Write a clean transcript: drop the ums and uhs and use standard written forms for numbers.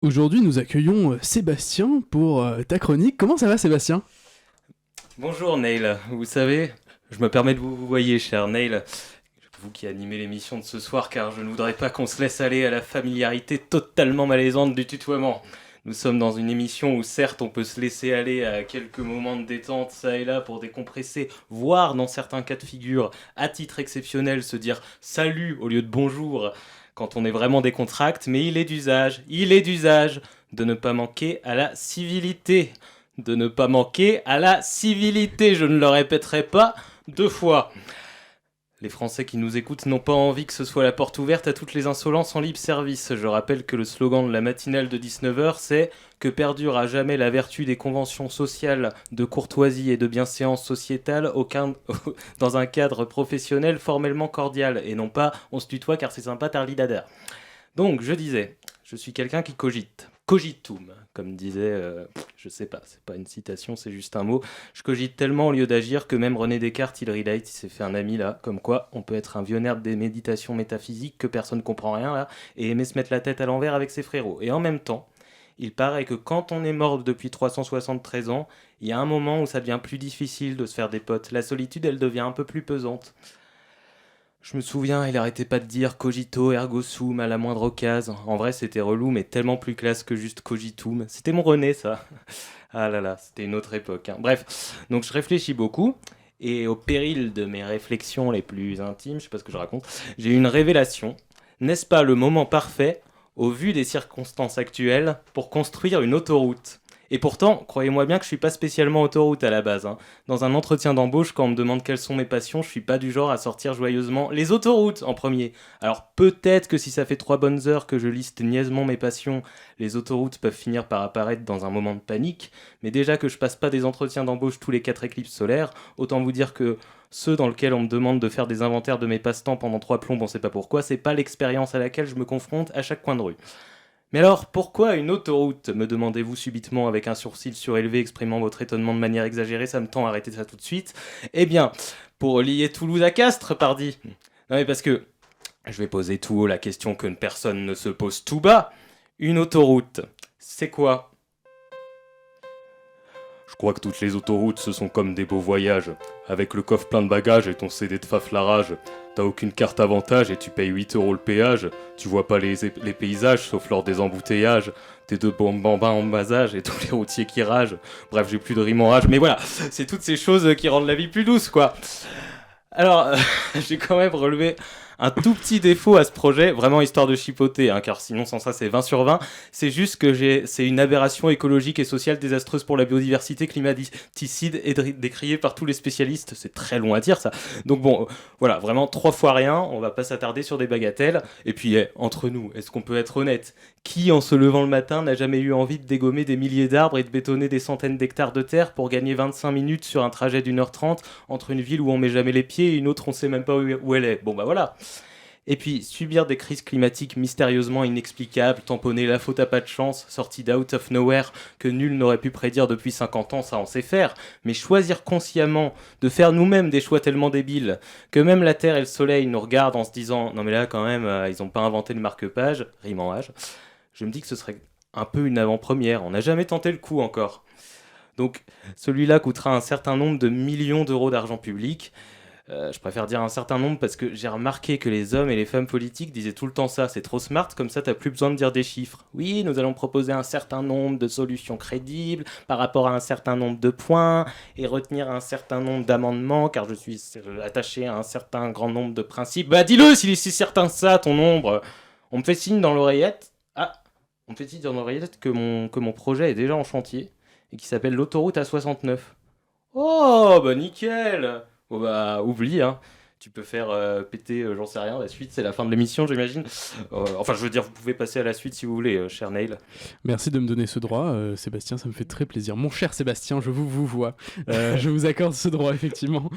Aujourd'hui, nous accueillons Sébastien pour ta chronique. Comment ça va, Sébastien? Bonjour Neil, vous savez, je me permets de vous voyer, cher Neil, vous qui animez l'émission de ce soir, car je ne voudrais pas qu'on se laisse aller à la familiarité totalement malaisante du tutoiement. Nous sommes dans une émission où certes on peut se laisser aller à quelques moments de détente ça et là pour décompresser, voire dans certains cas de figure, à titre exceptionnel, se dire salut au lieu de bonjour quand on est vraiment décontracté, mais il est d'usage de ne pas manquer à la civilité. De ne pas manquer à la civilité, je ne le répéterai pas deux fois. Les Français qui nous écoutent n'ont pas envie que ce soit la porte ouverte à toutes les insolences en libre service. Je rappelle que le slogan de la matinale de 19h, c'est que perdure à jamais la vertu des conventions sociales de courtoisie et de bienséance sociétale dans un cadre professionnel formellement cordial, et non pas on se tutoie car c'est sympa tarlidada. Donc, je disais, je suis quelqu'un qui cogite. Cogitum, comme disait, je sais pas, c'est pas une citation, c'est juste un mot. Je cogite tellement au lieu d'agir que même René Descartes, il relate, il s'est fait un ami là, comme quoi on peut être un vieux nerd des méditations métaphysiques que personne comprend rien là, et aimer se mettre la tête à l'envers avec ses frérots. Et en même temps, il paraît que quand on est mort depuis 373 ans, il y a un moment où ça devient plus difficile de se faire des potes. La solitude, elle devient un peu plus pesante. Je me souviens, il arrêtait pas de dire cogito ergo sum à la moindre occasion. En vrai, c'était relou, mais tellement plus classe que juste cogitum. C'était mon René, ça. Ah là là, c'était une autre époque, hein. Bref, donc je réfléchis beaucoup, et au péril de mes réflexions les plus intimes, je sais pas ce que je raconte, j'ai eu une révélation. N'est-ce pas le moment parfait, au vu des circonstances actuelles, pour construire une autoroute? Et pourtant, croyez-moi bien que je suis pas spécialement autoroute à la base, hein. Dans un entretien d'embauche, quand on me demande quelles sont mes passions, je suis pas du genre à sortir joyeusement les autoroutes en premier. Alors peut-être que si ça fait 3 bonnes heures que je liste niaisement mes passions, les autoroutes peuvent finir par apparaître dans un moment de panique, mais déjà que je passe pas des entretiens d'embauche tous les 4 éclipses solaires, autant vous dire que ceux dans lesquels on me demande de faire des inventaires de mes passe-temps pendant 3 plombes, on sait pas pourquoi, c'est pas l'expérience à laquelle je me confronte à chaque coin de rue. Mais alors, pourquoi une autoroute, me demandez-vous subitement avec un sourcil surélevé exprimant votre étonnement de manière exagérée, ça me tend à arrêter ça tout de suite. Eh bien, pour lier Toulouse à Castres, pardi. Non mais parce que, je vais poser tout haut la question que personne ne se pose tout bas. Une autoroute, c'est quoi? Je crois que toutes les autoroutes, ce sont comme des beaux voyages. Avec le coffre plein de bagages et ton CD de faflarage. T'as aucune carte avantage et tu payes 8 euros le péage. Tu vois pas les paysages sauf lors des embouteillages. Tes deux bambins en bas âge et tous les routiers qui ragent. Bref, j'ai plus de rime en rage. Mais voilà, c'est toutes ces choses qui rendent la vie plus douce, quoi. Alors, j'ai quand même relevé un tout petit défaut à ce projet, vraiment histoire de chipoter, hein, car sinon sans ça c'est 20 sur 20. C'est juste que c'est une aberration écologique et sociale désastreuse pour la biodiversité, climaticide et décriée par tous les spécialistes. C'est très long à dire ça. Donc bon, voilà, vraiment 3 fois rien, on va pas s'attarder sur des bagatelles. Et puis, entre nous, est-ce qu'on peut être honnête? Qui, en se levant le matin, n'a jamais eu envie de dégommer des milliers d'arbres et de bétonner des centaines d'hectares de terre pour gagner 25 minutes sur un trajet d'1h30 entre une ville où on met jamais les pieds et une autre on sait même pas où elle est? Bon bah voilà. Et puis, subir des crises climatiques mystérieusement inexplicables, tamponner la faute à pas de chance, sortie d'out of nowhere, que nul n'aurait pu prédire depuis 50 ans, ça on sait faire. Mais choisir consciemment de faire nous-mêmes des choix tellement débiles que même la Terre et le Soleil nous regardent en se disant non mais là quand même, ils ont pas inventé le marque-page, rime en âge. Je me dis que ce serait un peu une avant-première. On n'a jamais tenté le coup encore. Donc, celui-là coûtera un certain nombre de millions d'euros d'argent public. Je préfère dire un certain nombre parce que j'ai remarqué que les hommes et les femmes politiques disaient tout le temps ça. C'est trop smart, comme ça t'as plus besoin de dire des chiffres. Oui, nous allons proposer un certain nombre de solutions crédibles par rapport à un certain nombre de points et retenir un certain nombre d'amendements car je suis attaché à un certain grand nombre de principes. Bah dis-le s'il est si certain ça, ton nombre. On me fait signe dans l'oreillette. Ah, on me fait signe dans l'oreillette que mon projet est déjà en chantier et qui s'appelle l'autoroute A69. Oh, bah nickel! Bon bah, oublie, hein. Tu peux faire péter, j'en sais rien, la suite, c'est la fin de l'émission, j'imagine. Enfin, je veux dire, vous pouvez passer à la suite si vous voulez, cher Neil. Merci de me donner ce droit, Sébastien, ça me fait très plaisir. Mon cher Sébastien, je vous vois. Je vous accorde ce droit, effectivement.